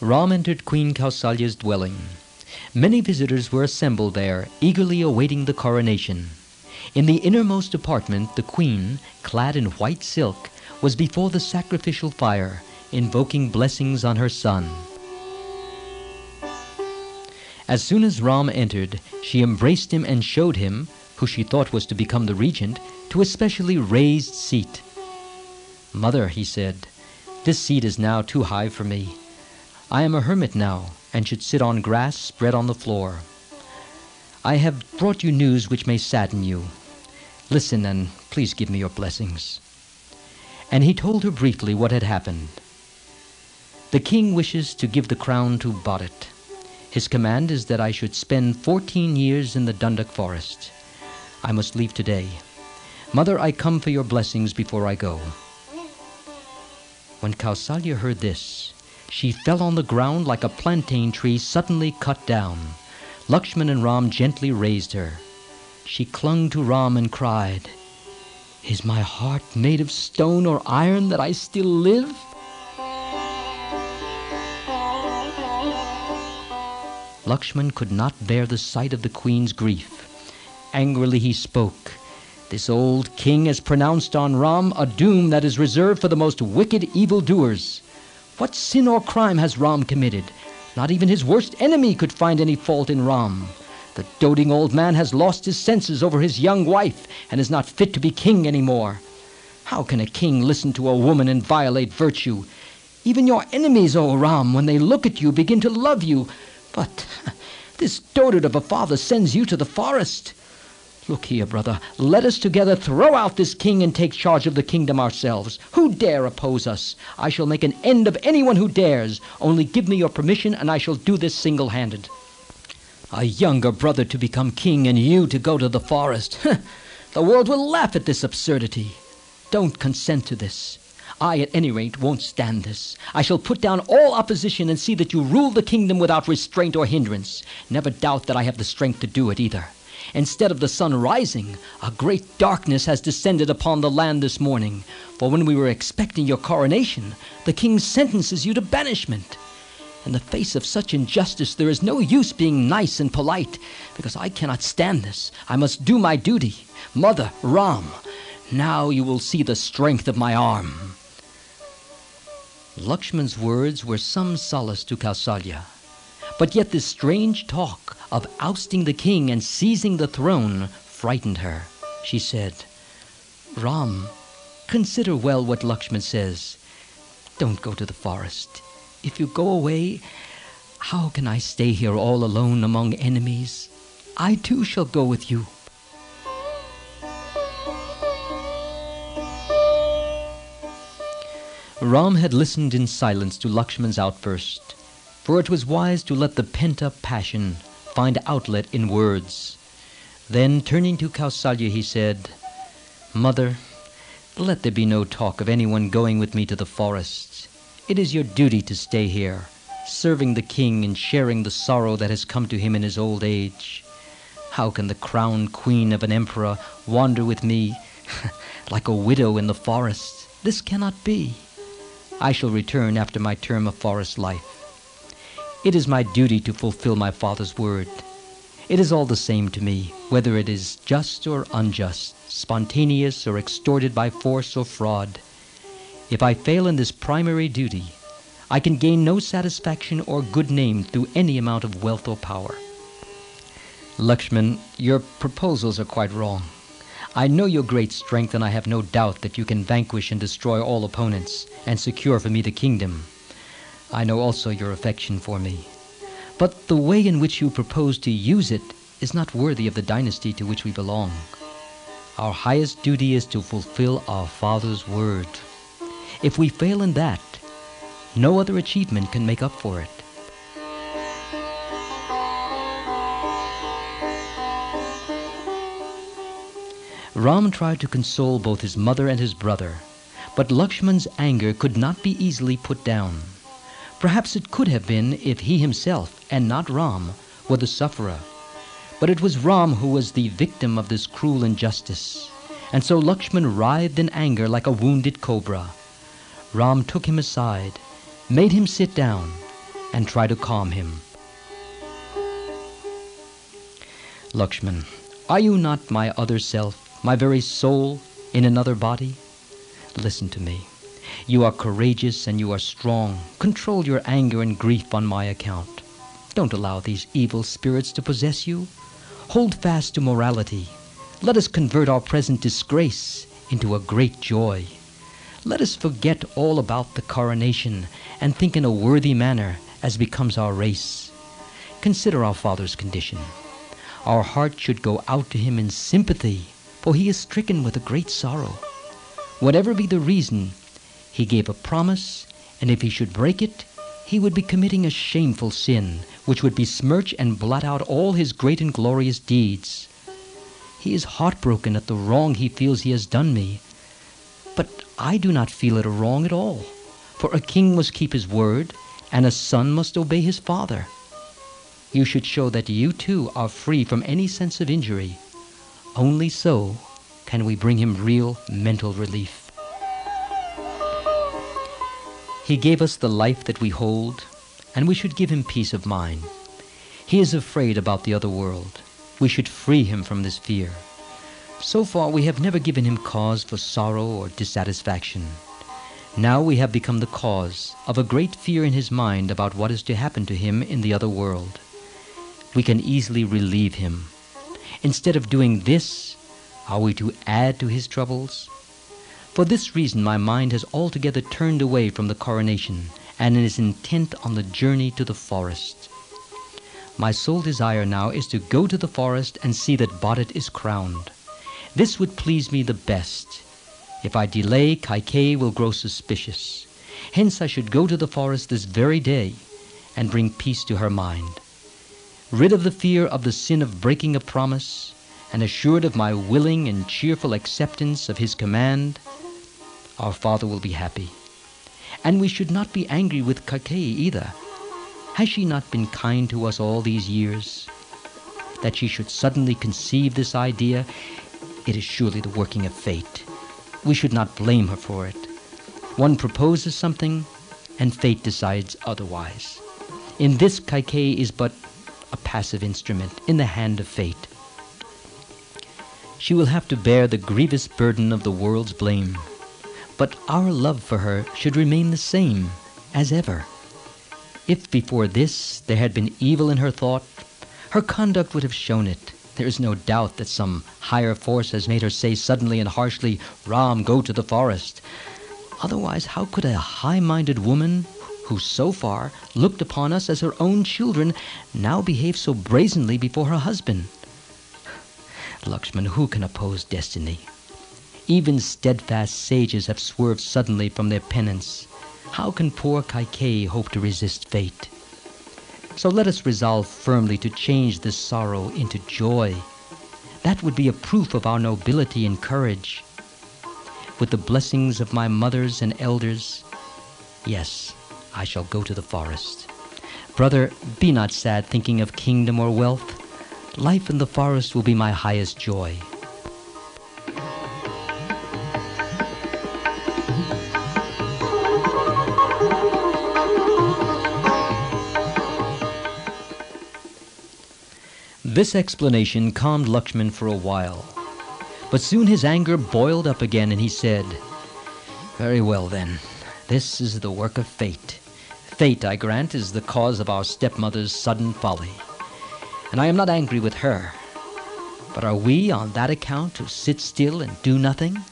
Ram entered Queen Kausalya's dwelling. Many visitors were assembled there, eagerly awaiting the coronation. In the innermost apartment, the queen, clad in white silk, was before the sacrificial fire, invoking blessings on her son. As soon as Ram entered, she embraced him and showed him, who she thought was to become the regent, to a specially raised seat. "Mother," he said, "this seat is now too high for me. I am a hermit now, and should sit on grass spread on the floor. I have brought you news which may sadden you. Listen, and please give me your blessings." And he told her briefly what had happened. "The king wishes to give the crown to Bharat. His command is that I should spend 14 years in the Dundak forest. I must leave today. Mother, I come for your blessings before I go." When Kausalya heard this, she fell on the ground like a plantain tree suddenly cut down. Lakshman and Ram gently raised her. She clung to Ram and cried, "Is my heart made of stone or iron that I still live?" Lakshman could not bear the sight of the queen's grief. Angrily he spoke, "This old king has pronounced on Ram a doom that is reserved for the most wicked evildoers. What sin or crime has Ram committed? Not even his worst enemy could find any fault in Ram. The doting old man has lost his senses over his young wife and is not fit to be king anymore. How can a king listen to a woman and violate virtue? Even your enemies, O Ram, when they look at you, begin to love you. But this dotard of a father sends you to the forest. Look here, brother, let us together throw out this king and take charge of the kingdom ourselves. Who dare oppose us? I shall make an end of anyone who dares. Only give me your permission and I shall do this single-handed." A younger brother to become king and you to go to the forest. The world will laugh at this absurdity. Don't consent to this. I, at any rate, won't stand this. I shall put down all opposition and see that you rule the kingdom without restraint or hindrance. Never doubt that I have the strength to do it either. Instead of the sun rising, a great darkness has descended upon the land this morning. For when we were expecting your coronation, the king sentences you to banishment. In the face of such injustice, there is no use being nice and polite, because I cannot stand this. I must do my duty. Mother, Ram, now you will see the strength of my arm." Lakshman's words were some solace to Kausalya. But yet this strange talk of ousting the king and seizing the throne frightened her. She said, "Ram, consider well what Lakshman says. Don't go to the forest. If you go away, how can I stay here all alone among enemies? I too shall go with you." Ram had listened in silence to Lakshman's outburst, for it was wise to let the pent-up passion find outlet in words. Then, turning to Kausalya, he said, "Mother, let there be no talk of anyone going with me to the forests. It is your duty to stay here, serving the king and sharing the sorrow that has come to him in his old age. How can the crowned queen of an emperor wander with me like a widow in the forest? This cannot be. I shall return after my term of forest life. It is my duty to fulfill my father's word. It is all the same to me, whether it is just or unjust, spontaneous or extorted by force or fraud. If I fail in this primary duty, I can gain no satisfaction or good name through any amount of wealth or power." "Lakshman, your proposals are quite wrong. I know your great strength, and I have no doubt that you can vanquish and destroy all opponents and secure for me the kingdom. I know also your affection for me. But the way in which you propose to use it is not worthy of the dynasty to which we belong. Our highest duty is to fulfill our father's word. If we fail in that, no other achievement can make up for it." Ram tried to console both his mother and his brother, but Lakshman's anger could not be easily put down. Perhaps it could have been if he himself, and not Ram, were the sufferer. But it was Ram who was the victim of this cruel injustice, and so Lakshman writhed in anger like a wounded cobra. Ram took him aside, made him sit down, and try to calm him. Lakshman, are you not my other self, my very soul in another body? Listen to me. You are courageous and you are strong. Control your anger and grief on my account. Don't allow these evil spirits to possess you. Hold fast to morality. Let us convert our present disgrace into a great joy. Let us forget all about the coronation and think in a worthy manner as becomes our race. Consider our father's condition. Our heart should go out to him in sympathy, for he is stricken with a great sorrow. Whatever be the reason, he gave a promise, and if he should break it, he would be committing a shameful sin, which would besmirch and blot out all his great and glorious deeds. He is heartbroken at the wrong he feels he has done me. But I do not feel it a wrong at all, for a king must keep his word, and a son must obey his father. You should show that you too are free from any sense of injury. Only so can we bring him real mental relief. He gave us the life that we hold, and we should give him peace of mind. He is afraid about the other world. We should free him from this fear. So far we have never given him cause for sorrow or dissatisfaction. Now we have become the cause of a great fear in his mind about what is to happen to him in the other world. We can easily relieve him. Instead of doing this, are we to add to his troubles? For this reason my mind has altogether turned away from the coronation and is intent on the journey to the forest. My sole desire now is to go to the forest and see that Bharat is crowned. This would please me the best. If I delay, Kaikeyi will grow suspicious. Hence I should go to the forest this very day and bring peace to her mind. Rid of the fear of the sin of breaking a promise, and assured of my willing and cheerful acceptance of his command, our father will be happy. And we should not be angry with Kaikeyi either. Has she not been kind to us all these years? That she should suddenly conceive this idea, it is surely the working of fate. We should not blame her for it. One proposes something, and fate decides otherwise. In this, Kaikeyi is but a passive instrument in the hand of fate. She will have to bear the grievous burden of the world's blame. But our love for her should remain the same as ever. If before this there had been evil in her thought, her conduct would have shown it. There is no doubt that some higher force has made her say suddenly and harshly, "Ram, go to the forest." Otherwise, how could a high-minded woman, who so far looked upon us as her own children, now behave so brazenly before her husband? Lakshman, who can oppose destiny? Even steadfast sages have swerved suddenly from their penance. How can poor Kaikeyi hope to resist fate? So let us resolve firmly to change this sorrow into joy. That would be a proof of our nobility and courage. With the blessings of my mothers and elders, yes, I shall go to the forest. Brother, be not sad thinking of kingdom or wealth. Life in the forest will be my highest joy. This explanation calmed Lakshman for a while, but soon his anger boiled up again and he said, "Very well then, this is the work of fate. Fate, I grant, is the cause of our stepmother's sudden folly, and I am not angry with her. But are we on that account to sit still and do nothing?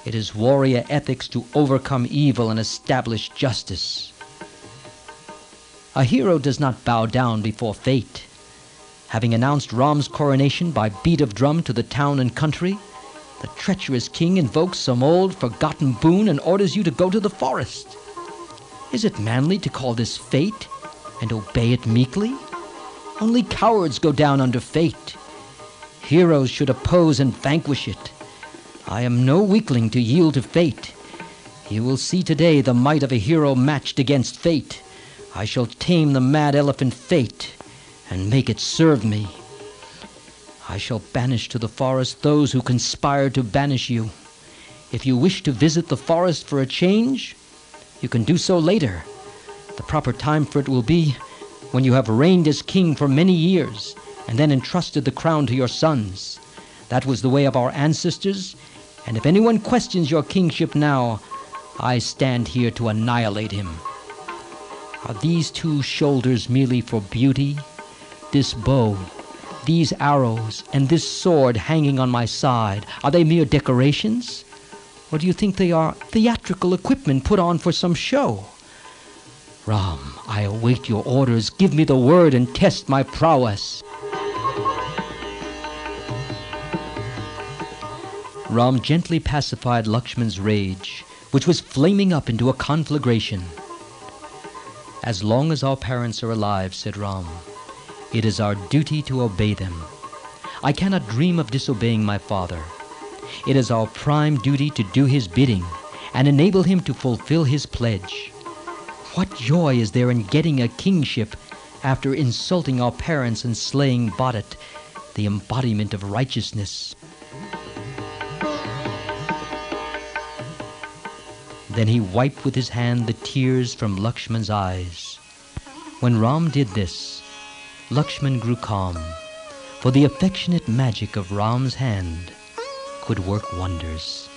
It is warrior ethics to overcome evil and establish justice. A hero does not bow down before fate. Having announced Ram's coronation by beat of drum to the town and country, the treacherous king invokes some old forgotten boon and orders you to go to the forest. Is it manly to call this fate and obey it meekly? Only cowards go down under fate. Heroes should oppose and vanquish it. I am no weakling to yield to fate. You will see today the might of a hero matched against fate. I shall tame the mad elephant fate and make it serve me. I shall banish to the forest those who conspire to banish you. If you wish to visit the forest for a change, you can do so later. The proper time for it will be when you have reigned as king for many years and then entrusted the crown to your sons. That was the way of our ancestors, and if anyone questions your kingship now, I stand here to annihilate him. Are these two shoulders merely for beauty? This bow, these arrows, and this sword hanging on my side, are they mere decorations? Or do you think they are theatrical equipment put on for some show? Ram, I await your orders. Give me the word and test my prowess. Ram gently pacified Lakshman's rage, which was flaming up into a conflagration. As long as our parents are alive, said Ram, it is our duty to obey them. I cannot dream of disobeying my father. It is our prime duty to do his bidding and enable him to fulfill his pledge. What joy is there in getting a kingship after insulting our parents and slaying Bharat, the embodiment of righteousness? Then he wiped with his hand the tears from Lakshman's eyes. When Ram did this, Lakshman grew calm, for the affectionate magic of Ram's hand could work wonders.